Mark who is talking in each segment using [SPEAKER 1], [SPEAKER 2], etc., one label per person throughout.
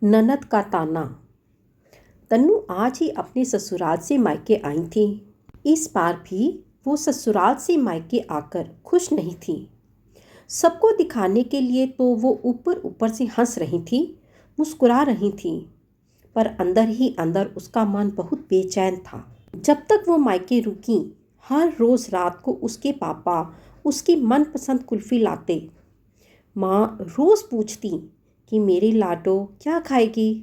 [SPEAKER 1] ननद का ताना। तन्नू आज ही अपने ससुराल से मायके आई थी। इस बार भी वो ससुराल से मायके आकर खुश नहीं थी। सबको दिखाने के लिए तो वो ऊपर ऊपर से हंस रही थी, मुस्कुरा रही थी, पर अंदर ही अंदर उसका मन बहुत बेचैन था। जब तक वो मायके रुकी, हर रोज़ रात को उसके पापा उसकी मनपसंद कुल्फ़ी लाते। माँ रोज़ पूछती कि मेरी लाडो क्या खाएगी,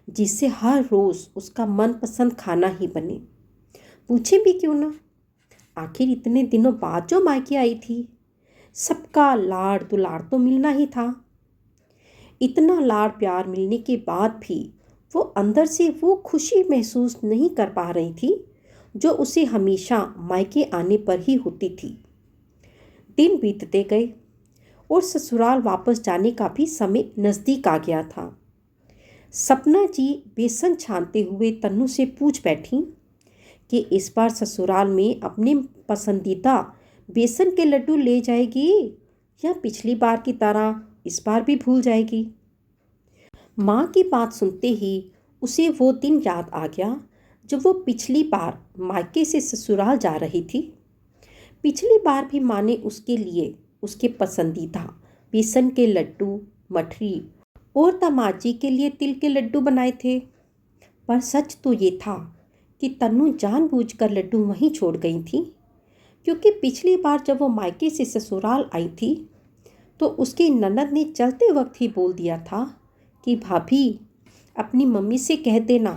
[SPEAKER 1] जिससे हर रोज़ उसका मनपसंद खाना ही बने, पूछे भी क्यों ना। आखिर इतने दिनों बाद जो मायके आई थी, सबका लाड़ दुलार तो मिलना ही था। इतना लाड़ प्यार मिलने के बाद भी वो अंदर से वो खुशी महसूस नहीं कर पा रही थी जो उसे हमेशा मायके आने पर ही होती थी। दिन बीतते गए और ससुराल वापस जाने का भी समय नज़दीक आ गया था। सपना जी बेसन छानते हुए तन्नू से पूछ बैठी कि इस बार ससुराल में अपने पसंदीदा बेसन के लड्डू ले जाएगी या पिछली बार की तरह इस बार भी भूल जाएगी। माँ की बात सुनते ही उसे वो दिन याद आ गया जब वो पिछली बार मायके से ससुराल जा रही थी। पिछली बार भी माँ ने उसके लिए उसके पसंदीदा बेसन के लड्डू, मठरी और दामाजी के लिए तिल के लड्डू बनाए थे। पर सच तो ये था कि तन्नू जानबूझकर लड्डू वहीं छोड़ गई थी, क्योंकि पिछली बार जब वो मायके से ससुराल आई थी तो उसकी ननद ने चलते वक्त ही बोल दिया था कि भाभी अपनी मम्मी से कह देना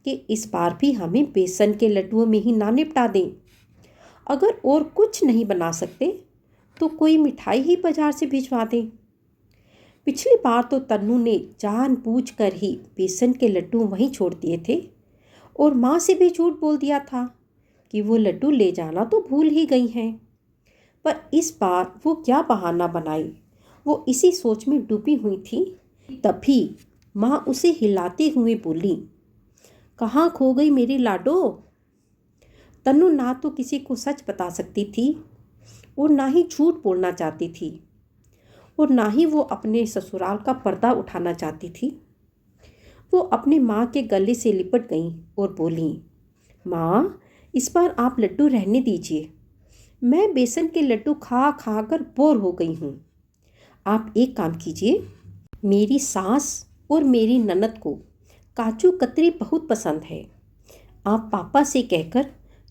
[SPEAKER 1] कि इस बार भी हमें बेसन के लड्डुओं में ही ना निपटा दें। अगर और कुछ नहीं बना सकते तो कोई मिठाई ही बाजार से भिजवा दें। पिछली बार तो तन्नू ने जानबूझकर ही बेसन के लड्डू वहीं छोड़ दिए थे और माँ से भी झूठ बोल दिया था कि वो लड्डू ले जाना तो भूल ही गई हैं। पर इस बार वो क्या बहाना बनाए, वो इसी सोच में डूबी हुई थी। तभी माँ उसे हिलाते हुए बोली, कहाँ खो गई मेरी लाडो। तन्नू ना तो किसी को सच बता सकती थी और ना ही झूठ बोलना चाहती थी और ना ही वो अपने ससुराल का पर्दा उठाना चाहती थी। वो अपनी माँ के गले से लिपट गई और बोली, माँ इस बार आप लड्डू रहने दीजिए, मैं बेसन के लड्डू खा खा कर बोर हो गई हूँ। आप एक काम कीजिए, मेरी सास और मेरी ननद को काजू कतली बहुत पसंद है, आप पापा से कहकर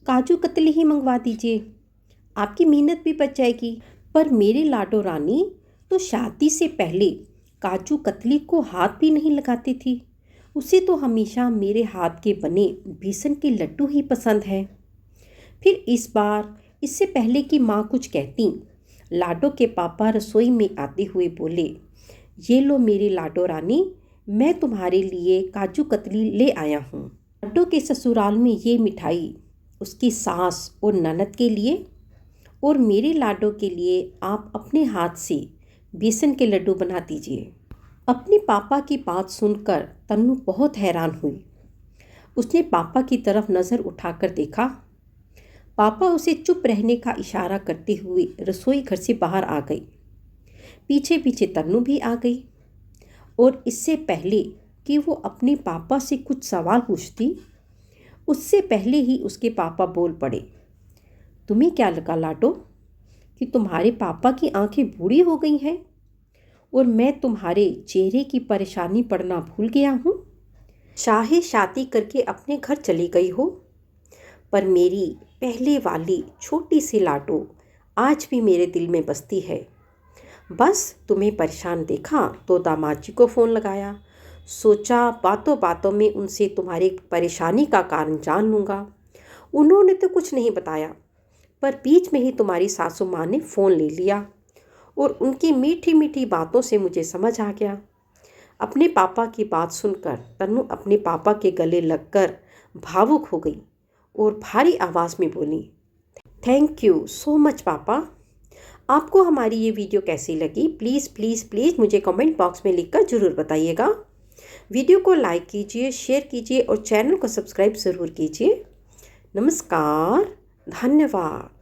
[SPEAKER 1] काजू कतली ही मंगवा दीजिए, आपकी मेहनत भी बच जाएगी। पर मेरी लाडो रानी तो शादी से पहले काजू कतली को हाथ भी नहीं लगाती थी, उसे तो हमेशा मेरे हाथ के बने बेसन के लड्डू ही पसंद है। फिर इस बार इससे पहले कि माँ कुछ कहती, लाडो के पापा रसोई में आते हुए बोले, ये लो मेरी लाडो रानी, मैं तुम्हारे लिए काजू कतली ले आया हूँ। लाडो के ससुराल में ये मिठाई उसकी सास और ननद के लिए और मेरे लाडो के लिए आप अपने हाथ से बेसन के लड्डू बना दीजिए। अपने पापा की बात सुनकर तन्नू बहुत हैरान हुई। उसने पापा की तरफ नज़र उठाकर देखा। पापा उसे चुप रहने का इशारा करते हुए रसोई घर से बाहर आ गई। पीछे पीछे तन्नू भी आ गई और इससे पहले कि वो अपने पापा से कुछ सवाल पूछती, उससे पहले ही उसके पापा बोल पड़े, तुम्हें क्या लगा लाडो कि तुम्हारे पापा की आंखें बूढ़ी हो गई हैं और मैं तुम्हारे चेहरे की परेशानी पड़ना भूल गया हूँ। चाहे शादी करके अपने घर चली गई हो, पर मेरी पहले वाली छोटी सी लाडो आज भी मेरे दिल में बसती है। बस तुम्हें परेशान देखा तो दामाद जी को फ़ोन लगाया, सोचा बातों बातों में उनसे तुम्हारी परेशानी का कारण जान लूँगा। उन्होंने तो कुछ नहीं बताया, पर बीच में ही तुम्हारी सासू माँ ने फ़ोन ले लिया और उनकी मीठी मीठी बातों से मुझे समझ आ गया। अपने पापा की बात सुनकर तन्नू अपने पापा के गले लगकर भावुक हो गई और भारी आवाज़ में बोली, थैंक यू सो मच पापा। आपको हमारी ये वीडियो कैसी लगी प्लीज़ प्लीज़ प्लीज़ मुझे कमेंट बॉक्स में लिखकर ज़रूर बताइएगा। वीडियो को लाइक कीजिए, शेयर कीजिए और चैनल को सब्सक्राइब ज़रूर कीजिए। नमस्कार, धन्यवाद।